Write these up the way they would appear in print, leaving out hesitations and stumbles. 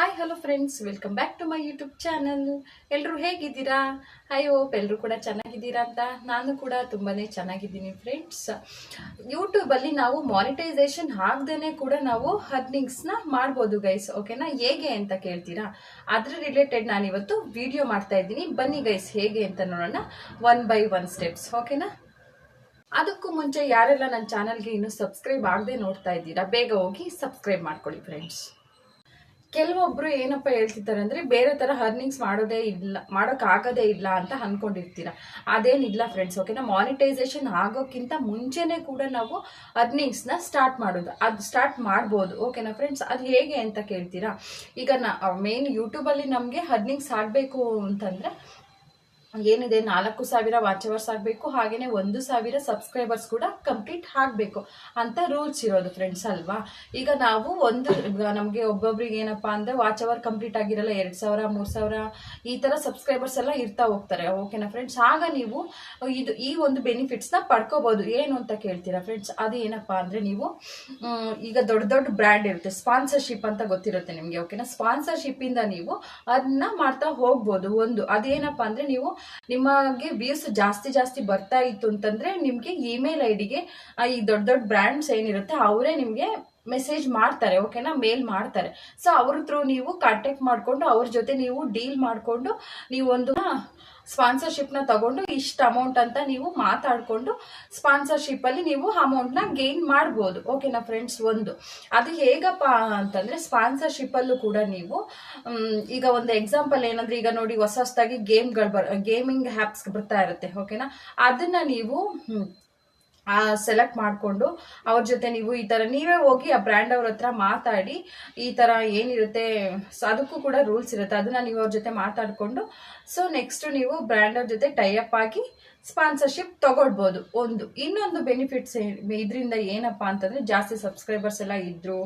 Hi hello friends, welcome back to my YouTube channel. ಎಲ್ಲರೂ ಹೇಗಿದ್ದೀರಾ? I hope ಎಲ್ಲರೂ ಕೂಡ ಚೆನ್ನಾಗಿದ್ದೀರಾ ಅಂತ. ನಾನು ಕೂಡ ತುಂಬಾನೇ ಚೆನ್ನಾಗಿದ್ದೀನಿ ಫ್ರೆಂಡ್ಸ್. ಯೂಟ್ಯೂಬಲ್ಲಿ ನಾವು ಮಾನಿಟೈಸೇಷನ್ ಆಗದೇನೆ ಕೂಡ ನಾವು ಅರ್ನಿಂಗ್ಸ್ನ ಮಾಡ್ಬೋದು ಗೈಸ್. ಓಕೆನಾ? ಹೇಗೆ ಅಂತ ಕೇಳ್ತೀರಾ? ಅದ್ರ ರಿಲೇಟೆಡ್ ನಾನಿವತ್ತು ವಿಡಿಯೋ ಮಾಡ್ತಾ ಇದ್ದೀನಿ. ಬನ್ನಿ ಗೈಸ್, ಹೇಗೆ ಅಂತ ನೋಡೋಣ, 1 by 1 ಸ್ಟೆಪ್ಸ್. ಓಕೆನಾ? ಅದಕ್ಕೂ ಮುಂಚೆ ಯಾರೆಲ್ಲ ನನ್ನ ಚಾನಲ್ಗೆ ಇನ್ನೂ ಸಬ್ಸ್ಕ್ರೈಬ್ ಆಗದೆ ನೋಡ್ತಾ ಇದ್ದೀರಾ, ಬೇಗ ಹೋಗಿ ಸಬ್ಸ್ಕ್ರೈಬ್ ಮಾಡ್ಕೊಳ್ಳಿ ಫ್ರೆಂಡ್ಸ್. ಕೆಲವೊಬ್ರು ಏನಪ್ಪ ಹೇಳ್ತಿದ್ದಾರೆ ಅಂದ್ರೆ ಬೇರೆ ತರ ಅರ್ನಿಂಗ್ಸ್ ಮಾಡೋಕ್ಕಾಗದೇ ಇಲ್ಲ ಅಂತ ಅನ್ಕೊಂಡಿರ್ತೀರಾ. ಅದೇನಿಲ್ಲ ಫ್ರೆಂಡ್ಸ್. ಓಕೆನಾ? ಮಾನಿಟೈಸೇಷನ್ ಆಗೋಕ್ಕಿಂತ ಮುಂಚೆನೆ ಕೂಡ ನಾವು ಅರ್ನಿಂಗ್ಸ್ನ ಸ್ಟಾರ್ಟ್ ಮಾಡೋದು, ಅದು ಸ್ಟಾರ್ಟ್ ಮಾಡ್ಬೋದು. ಓಕೆನಾ ಫ್ರೆಂಡ್ಸ್? ಅದು ಹೇಗೆ ಅಂತ ಕೇಳ್ತೀರಾ? ಈಗ ಮೇನ್ ಯೂಟ್ಯೂಬಲ್ಲಿ ನಮಗೆ ಅರ್ನಿಂಗ್ಸ್ ಆಗಬೇಕು ಅಂತಂದ್ರೆ ಏನಿದೆ, 4,000 ವಾಚ್ ಅವರ್ಸ್ ಆಗಬೇಕು, ಹಾಗೇನೆ 1,000 ಸಬ್ಸ್ಕ್ರೈಬರ್ಸ್ ಕೂಡ ಕಂಪ್ಲೀಟ್ ಆಗಬೇಕು ಅಂತ ರೂಲ್ಸ್ ಇರೋದು ಫ್ರೆಂಡ್ಸ್ ಅಲ್ವಾ. ಈಗ ನಾವು ನಮಗೆ ಒಬ್ಬೊಬ್ರಿಗೆ ಏನಪ್ಪಾ ಅಂದ್ರೆ ವಾಚ್ ಅವರ್ ಕಂಪ್ಲೀಟ್ ಆಗಿರಲ್ಲ, 2,000 3,000 ಈ ತರ ಸಬ್ಸ್ಕ್ರೈಬರ್ಸ್ ಎಲ್ಲ ಇರ್ತಾ ಹೋಗ್ತಾರೆ. ಓಕೆನಾ ಫ್ರೆಂಡ್ಸ್? ಆಗ ನೀವು ಈ ಒಂದು ಬೆನಿಫಿಟ್ಸ್ ನ ಪಡ್ಕೋಬಹುದು. ಏನು ಅಂತ ಕೇಳ್ತೀರಾ ಫ್ರೆಂಡ್ಸ್? ಅದು ಏನಪ್ಪಾ ಅಂದ್ರೆ ನೀವು ಈಗ ದೊಡ್ಡ ದೊಡ್ಡ ಬ್ರ್ಯಾಂಡ್ ಇರುತ್ತೆ, ಸ್ಪಾನ್ಸರ್ಶಿಪ್ ಅಂತ ಗೊತ್ತಿರುತ್ತೆ ನಿಮ್ಗೆ. ಓಕೆನಾ? ಸ್ಪಾನ್ಸರ್ಶಿಪ್ ಇಂದ ನೀವು ಅದನ್ನ ಮಾಡ್ತಾ ಹೋಗ್ಬೋದು. ಅದೇನಪ್ಪಾ ಅಂದ್ರೆ ನೀವು ನಿಮಗೆ ವ್ಯೂಸ್ ಜಾಸ್ತಿ ಬರ್ತಾ ಇತ್ತು ಅಂತಂದ್ರೆ ನಿಮ್ಗೆ ಇಮೇಲ್ ಐಡಿಗೆ ಈ ದೊಡ್ಡ ದೊಡ್ಡ ಬ್ರ್ಯಾಂಡ್ಸ್ ಏನಿರುತ್ತೆ ಅವರೇ ನಿಮ್ಗೆ ಮೆಸೇಜ್ ಮಾಡ್ತಾರೆ. ಓಕೆನಾ? ಮೇಲ್ ಮಾಡ್ತಾರೆ. ಸೊ ಅವ್ರ ಥ್ರೂ ನೀವು ಕಾಂಟ್ಯಾಕ್ಟ್ ಮಾಡ್ಕೊಂಡು ಅವ್ರ ಜೊತೆ ನೀವು ಡೀಲ್ ಮಾಡ್ಕೊಂಡು ನೀವು ಒಂದು ಸ್ಪಾನ್ಸರ್ಶಿಪ್ ನ ತಗೊಂಡು ಇಷ್ಟ ಅಮೌಂಟ್ ಅಂತ ನೀವು ಮಾತಾಡ್ಕೊಂಡು ಸ್ಪಾನ್ಸರ್ಶಿಪ್ ಅಲ್ಲಿ ನೀವು ಅಮೌಂಟ್ ನ ಗೇನ್ ಮಾಡ್ಬೋದು. ಓಕೆನಾ ಫ್ರೆಂಡ್ಸ್? ಅದು ಹೇಗಪ್ಪ ಅಂತಂದ್ರೆ ಸ್ಪಾನ್ಸರ್ಶಿಪ್ ಅಲ್ಲೂ ಕೂಡ ನೀವು ಈಗ ಒಂದು ಎಕ್ಸಾಂಪಲ್ ಏನಂದ್ರೆ, ಈಗ ನೋಡಿ ಹೊಸದಾಗಿ ಗೇಮಿಂಗ್ ಆ್ಯಪ್ಸ್ ಬರ್ತಾ ಇರುತ್ತೆ. ಓಕೆನಾ? ಅದನ್ನ ನೀವು ಸೆಲೆಕ್ಟ್ ಮಾಡಿಕೊಂಡು ಅವ್ರ ಜೊತೆ ನೀವು ಈ ತರ ನೀವೇ ಹೋಗಿ ಆ ಬ್ರ್ಯಾಂಡ್ ಅವ್ರ ಹತ್ರ ಮಾತಾಡಿ ಈ ತರ ಏನಿರುತ್ತೆ, ಅದಕ್ಕೂ ಕೂಡ ರೂಲ್ಸ್ ಇರುತ್ತೆ, ಅದನ್ನ ನೀವು ಅವ್ರ ಜೊತೆ ಮಾತಾಡ್ಕೊಂಡು ಸೊ ನೆಕ್ಸ್ಟ್ ನೀವು ಬ್ರ್ಯಾಂಡ್ ಅವ್ರ ಜೊತೆ ಟೈಅಪ್ ಆಗಿ ಸ್ಪಾನ್ಸರ್ಶಿಪ್ ತಗೊಳ್ಬೋದು. ಇನ್ನೊಂದು ಬೆನಿಫಿಟ್ಸ್ ಇದರಿಂದ ಏನಪ್ಪಾ ಅಂತಂದ್ರೆ, ಜಾಸ್ತಿ ಸಬ್ಸ್ಕ್ರೈಬರ್ಸ್ ಎಲ್ಲ ಇದ್ರು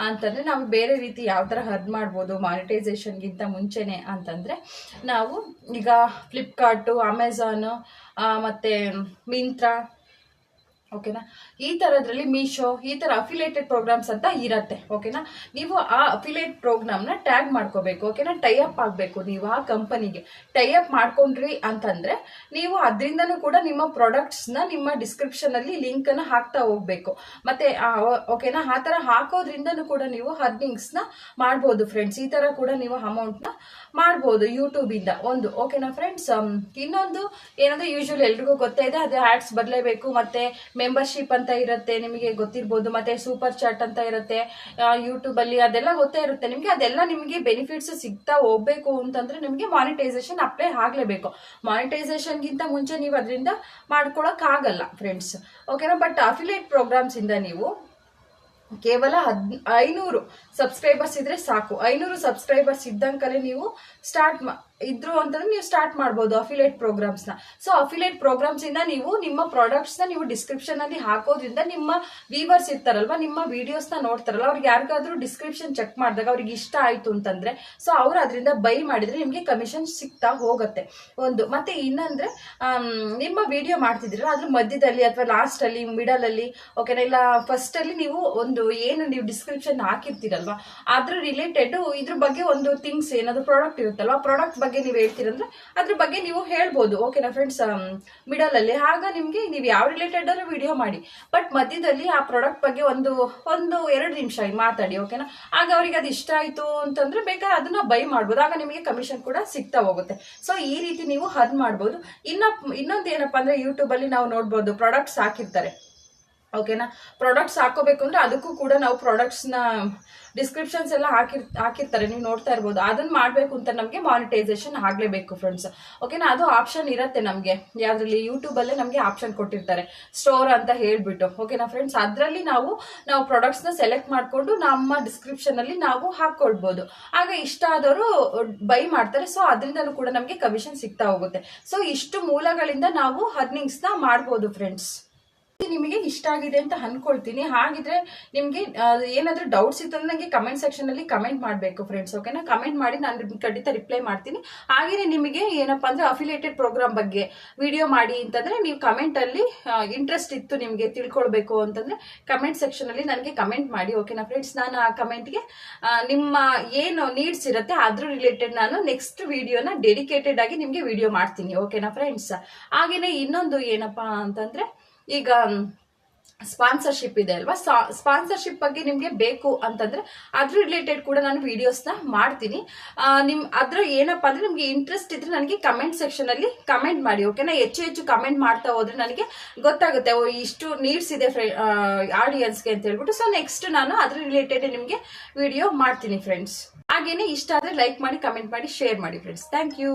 ಅಂತಂದ್ರೆ ನಾವು ಬೇರೆ ರೀತಿ ಯಾವ ತರ ಅರ್ನ್ ಮಾಡ್ಬೋದು ಮಾನಿಟೈಸೇಷನ್ಗಿಂತ ಮುಂಚೆನೆ ಅಂತಂದ್ರೆ, ನಾವು ಈಗ ಫ್ಲಿಪ್ಕಾರ್ಟು, ಅಮೆಝಾನ್ ಮತ್ತೆ ಮಿಂತ್ರಾ, ಓಕೆನಾ, ಈ ತರದ್ರಲ್ಲಿ ಮೀಶೋ, ಈ ತರ ಅಫಿಲೇಟೆಡ್ ಪ್ರೋಗ್ರಾಮ್ಸ್ ಅಂತ ಇರತ್ತೆ. ಓಕೆನಾ? ನೀವು ಆ ಅಫಿಲೇಟ್ ಪ್ರೋಗ್ರಾಮ್ ನ ಟ್ಯಾಗ್ ಮಾಡ್ಕೋಬೇಕು. ಓಕೆನಾ? ಟೈಅಪ್ ಆಗ್ಬೇಕು. ನೀವು ಆ ಕಂಪನಿಗೆ ಟೈಅಪ್ ಮಾಡ್ಕೊಂಡ್ರಿ ಅಂತಂದ್ರೆ ನೀವು ಅದರಿಂದನೂ ಕೂಡ ನಿಮ್ಮ ಪ್ರಾಡಕ್ಟ್ಸ್ ನ ನಿಮ್ಮ ಡಿಸ್ಕ್ರಿಪ್ಷನ್ ಅಲ್ಲಿ ಲಿಂಕ್ ಅನ್ನ ಹಾಕ್ತಾ ಹೋಗ್ಬೇಕು. ಮತ್ತೆ ಓಕೆನಾ, ಆ ತರ ಹಾಕೋದ್ರಿಂದನೂ ಕೂಡ ನೀವು ಅರ್ನಿಂಗ್ಸ್ ನ ಮಾಡ್ಬೋದು ಫ್ರೆಂಡ್ಸ್. ಈ ತರ ಕೂಡ ನೀವು ಅಮೌಂಟ್ ನ ಮಾಡ್ಬೋದು ಯೂಟ್ಯೂಬ್ ಇಂದ. ಓಕೆನಾ ಫ್ರೆಂಡ್ಸ್? ಇನ್ನೊಂದು ಏನಂದ್ರೆ, ಯೂಶುವಲಿ ಎಲ್ರಿಗೂ ಗೊತ್ತೇ ಇದೆ, ಅದು ಆಡ್ಸ್ ಬದಲೇಬೇಕು, ಮತ್ತೆ ಮೆಂಬರ್ಶಿಪ್ ಅಂತ ಇರುತ್ತೆ, ನಿಮಗೆ ಗೊತ್ತಿರ್ಬೋದು, ಮತ್ತೆ ಸೂಪರ್ ಚಾಟ್ ಅಂತ ಇರುತ್ತೆ ಯೂಟ್ಯೂಬ್ ಅಲ್ಲಿ, ಅದೆಲ್ಲ ಗೊತ್ತೇ ಇರುತ್ತೆ ನಿಮ್ಗೆ. ಅದೆಲ್ಲ ನಿಮ್ಗೆ ಬೆನಿಫಿಟ್ಸ್ ಸಿಗ್ತಾ ಹೋಗ್ಬೇಕು ಅಂತಂದ್ರೆ ನಿಮ್ಗೆ ಮಾನಿಟೈಸೇಷನ್ ಅಪ್ಲೈ ಆಗ್ಲೇಬೇಕು. ಮಾನಿಟೈಸೇಷನ್ ಗಿಂತ ಮುಂಚೆ ನೀವು ಅದರಿಂದ ಮಾಡ್ಕೊಳಕ್ ಆಗಲ್ಲ ಫ್ರೆಂಡ್ಸ್. ಓಕೆನಾ? ಬಟ್ ಅಫಿಲಿಯೇಟ್ ಪ್ರೋಗ್ರಾಮ್ಸ್ ಇಂದ ನೀವು ಕೇವಲ 500 ಸಬ್ಸ್ಕ್ರೈಬರ್ಸ್ ಇದ್ರೆ ಸಾಕು. 500 ಸಬ್ಸ್ಕ್ರೈಬರ್ಸ್ ಇದ್ದಂಕಲೆ ನೀವು ಇದ್ರು ಅಂತಂದ್ರೆ ನೀವು ಸ್ಟಾರ್ಟ್ ಮಾಡ್ಬೋದು ಅಫಿಲಿಯೇಟ್ ಪ್ರೋಗ್ರಾಮ್ಸ್ ನ. ಸೊ ಅಫಿಲಿಯೇಟ್ ಪ್ರೋಗ್ರಾಮ್ಸ್ ಇಂದ ನೀವು ನಿಮ್ಮ ಪ್ರಾಡಕ್ಟ್ಸ್ ನ ನೀವು ಡಿಸ್ಕ್ರಿಪ್ಷನ್ ಅಲ್ಲಿ ಹಾಕೋದ್ರಿಂದ ನಿಮ್ಮ ವ್ಯೂವರ್ಸ್ ಇರ್ತಾರಲ್ವಾ, ನಿಮ್ಮ ವಿಡಿಯೋಸ್ ನ ನೋಡ್ತಾರಲ್ಲ, ಅವ್ರಿಗೆ ಯಾರಿಗಾದ್ರೂ ಡಿಸ್ಕ್ರಿಪ್ಷನ್ ಚೆಕ್ ಮಾಡಿದಾಗ ಅವ್ರಿಗೆ ಇಷ್ಟ ಆಯ್ತು ಅಂತಂದ್ರೆ ಸೊ ಅವ್ರು ಅದರಿಂದ ಬೈ ಮಾಡಿದ್ರೆ ನಿಮ್ಗೆ ಕಮಿಷನ್ ಸಿಗ್ತಾ ಹೋಗುತ್ತೆ. ಮತ್ತೆ ಇನ್ನಂದ್ರೆ ನಿಮ್ಮ ವಿಡಿಯೋ ಮಾಡ್ತಿದ್ದೀರಾ, ಅದ್ರ ಮಧ್ಯದಲ್ಲಿ ಅಥವಾ ಲಾಸ್ಟ್ ಅಲ್ಲಿ, ಮಿಡಲ್ ಅಲ್ಲಿ, ಓಕೆನಾ, ಇಲ್ಲ ಫಸ್ಟ್ ಅಲ್ಲಿ ನೀವು ಏನು ನೀವು ಡಿಸ್ಕ್ರಿಪ್ಷನ್ ಹಾಕಿರ್ತೀರಲ್ವಾ ಅದ್ರ ರಿಲೇಟೆಡ್ ಇದ್ರ ಬಗ್ಗೆ ಒಂದು ಥಿಂಗ್ಸ್ ಏನಾದ್ರು ಪ್ರಾಡಕ್ಟ್ ಇರುತ್ತಲ್ವಾ, ಪ್ರಾಡಕ್ಟ್ ಬಗ್ಗೆ ನೀವು ಹೇಳ್ತೀರಂದ್ರೆ ಅದ್ರ ಬಗ್ಗೆ ನೀವು ಹೇಳ್ಬೋದು. ಓಕೆನಾ ಫ್ರೆಂಡ್ಸ್? ಮಿಡಲ್ ಅಲ್ಲಿ ಆಗ ನಿಮ್ಗೆ ನೀವು ಯಾವ ರಿಲೇಟೆಡ್ ಅಲ್ಲೂ ವಿಡಿಯೋ ಮಾಡಿ, ಬಟ್ ಮಧ್ಯದಲ್ಲಿ ಆ ಪ್ರಾಡಕ್ಟ್ ಬಗ್ಗೆ ಒಂದು 2 ನಿಮಿಷ ಮಾತಾಡಿ. ಓಕೆನಾ? ಆಗ ಅವ್ರಿಗೆ ಅದು ಇಷ್ಟ ಆಯ್ತು ಅಂತಂದ್ರೆ ಬೇಕಾದ್ರೆ ಅದನ್ನ ಬೈ ಮಾಡ್ಬೋದು, ಆಗ ನಿಮಗೆ ಕಮಿಷನ್ ಕೂಡ ಸಿಗ್ತಾ ಹೋಗುತ್ತೆ. ಸೊ ಈ ರೀತಿ ನೀವು ಅರ್ನ್ ಮಾಡ್ಬೋದು. ಇನ್ನೊಂದು ಏನಪ್ಪಾ ಅಂದ್ರೆ, ಯೂಟ್ಯೂಬ್ ಅಲ್ಲಿ ನಾವು ನೋಡ್ಬೋದು ಪ್ರಾಡಕ್ಟ್ಸ್ ಹಾಕಿರ್ತಾರೆ. ಓಕೆನಾ? ಪ್ರಾಡಕ್ಟ್ಸ್ ಹಾಕೋಬೇಕು ಅಂದ್ರೆ ಅದಕ್ಕೂ ಕೂಡ ನಾವು ಪ್ರಾಡಕ್ಟ್ಸ್ ನ ಡಿಸ್ಕ್ರಿಪ್ಷನ್ಸ್ ಎಲ್ಲ ಹಾಕಿರ್ತಾರೆ, ನೀವು ನೋಡ್ತಾ ಇರ್ಬೋದು. ಅದನ್ನ ಮಾಡ್ಬೇಕು ಅಂತ ನಮ್ಗೆ ಮಾನಿಟೈಸೇಷನ್ ಆಗ್ಲೇಬೇಕು ಫ್ರೆಂಡ್ಸ್. ಓಕೆನಾ? ಅದು ಆಪ್ಷನ್ ಇರತ್ತೆ ನಮ್ಗೆ, ಯಾವ್ದ್ರಲ್ಲಿ, ಯೂಟ್ಯೂಬ್ ಅಲ್ಲೇ ನಮ್ಗೆ ಆಪ್ಷನ್ ಕೊಟ್ಟಿರ್ತಾರೆ, ಸ್ಟೋರ್ ಅಂತ ಹೇಳ್ಬಿಟ್ಟು. ಓಕೆನಾ ಫ್ರೆಂಡ್ಸ್? ಅದ್ರಲ್ಲಿ ನಾವು ಪ್ರಾಡಕ್ಟ್ಸ್ ನ ಸೆಲೆಕ್ಟ್ ಮಾಡ್ಕೊಂಡು ನಮ್ಮ ಡಿಸ್ಕ್ರಿಪ್ಷನ್ ಅಲ್ಲಿ ನಾವು ಹಾಕೊಳ್ಬಹುದು. ಆಗ ಇಷ್ಟ ಆದವರು ಬೈ ಮಾಡ್ತಾರೆ. ಸೊ ಅದರಿಂದಲೂ ಕೂಡ ನಮ್ಗೆ ಕಮಿಷನ್ ಸಿಗ್ತಾ ಹೋಗುತ್ತೆ. ಸೊ ಇಷ್ಟು ಮೂಲಗಳಿಂದ ನಾವು ಅರ್ನಿಂಗ್ಸ್ ನ ಮಾಡ್ಬೋದು ಫ್ರೆಂಡ್ಸ್. ನಿಮಗೆ ಇಷ್ಟ ಆಗಿದೆ ಅಂತ ಅನ್ಕೊಳ್ತೀನಿ. ಹಾಗಿದ್ರೆ ನಿಮಗೆ ಏನಾದ್ರೂ ಡೌಟ್ಸ್ ಇತ್ತಂದ್ರೆ ನನಗೆ ಕಮೆಂಟ್ ಸೆಕ್ಷನ್ ಅಲ್ಲಿ ಕಮೆಂಟ್ ಮಾಡಬೇಕು ಫ್ರೆಂಡ್ಸ್. ಓಕೆನಾ, ಕಮೆಂಟ್ ಮಾಡಿ ನಾನು ಖಂಡಿತ ರಿಪ್ಲೈ ಮಾಡ್ತೀನಿ. ಹಾಗೇನೆ ನಿಮಗೆ ಏನಪ್ಪಾ ಅಂದ್ರೆ ಅಫಿಲಿಯೇಟೆಡ್ ಪ್ರೋಗ್ರಾಮ್ ಬಗ್ಗೆ ವಿಡಿಯೋ ಮಾಡಿ ಅಂತಂದ್ರೆ ನೀವು ಕಮೆಂಟ್ ಅಲ್ಲಿ ಇಂಟ್ರೆಸ್ಟ್ ಇತ್ತು ನಿಮಗೆ ತಿಳ್ಕೊಳ್ಬೇಕು ಅಂತಂದ್ರೆ ಕಮೆಂಟ್ ಸೆಕ್ಷನ್ ಅಲ್ಲಿ ನನಗೆ ಕಮೆಂಟ್ ಮಾಡಿ. ಓಕೆನಾ ಫ್ರೆಂಡ್ಸ್, ನಾನು ಆ ಕಮೆಂಟ್ಗೆ ನಿಮ್ಮ ಏನು ನೀಡ್ಸ್ ಇರುತ್ತೆ ಅದ್ರ ರಿಲೇಟೆಡ್ ನಾನು ನೆಕ್ಸ್ಟ್ ವಿಡಿಯೋನ ಡೆಡಿಕೇಟೆಡ್ ಆಗಿ ನಿಮ್ಗೆ ವಿಡಿಯೋ ಮಾಡ್ತೀನಿ. ಓಕೆನಾ ಫ್ರೆಂಡ್ಸ್, ಹಾಗೇನೆ ಇನ್ನೊಂದು ಏನಪ್ಪಾ ಅಂತಂದ್ರೆ ಈಗ ಸ್ಪಾನ್ಸರ್ಶಿಪ್ ಇದೆ ಅಲ್ವಾ, ಸ್ಪಾನ್ಸರ್ಶಿಪ್ ಬಗ್ಗೆ ನಿಮ್ಗೆ ಬೇಕು ಅಂತಂದ್ರೆ ಅದ್ರ ರಿಲೇಟೆಡ್ ಕೂಡ ನಾನು ವಿಡಿಯೋಸ್ನ ಮಾಡ್ತೀನಿ. ಅದ್ರ ಏನಪ್ಪಾ ಅಂದ್ರೆ ನಿಮ್ಗೆ ಇಂಟ್ರೆಸ್ಟ್ ಇದ್ರೆ ನನಗೆ ಕಮೆಂಟ್ ಸೆಕ್ಷನ್ ಅಲ್ಲಿ ಕಮೆಂಟ್ ಮಾಡಿ. ಓಕೆನಾ, ಹೆಚ್ಚು ಹೆಚ್ಚು ಕಮೆಂಟ್ ಮಾಡ್ತಾ ಹೋದ್ರೆ ನನಗೆ ಗೊತ್ತಾಗುತ್ತೆ ಇಷ್ಟು ನೀಡ್ಸ್ ಇದೆ ಆಡಿಯನ್ಸ್ಗೆ ಅಂತ ಹೇಳ್ಬಿಟ್ಟು. ಸೊ ನೆಕ್ಸ್ಟ್ ನಾನು ಅದ್ರ ರಿಲೇಟೆಡ್ ನಿಮ್ಗೆ ವಿಡಿಯೋ ಮಾಡ್ತೀನಿ ಫ್ರೆಂಡ್ಸ್. ಹಾಗೇನೆ ಇಷ್ಟ ಆದ್ರೆ ಲೈಕ್ ಮಾಡಿ, ಕಮೆಂಟ್ ಮಾಡಿ, ಶೇರ್ ಮಾಡಿ ಫ್ರೆಂಡ್ಸ್. Thank you.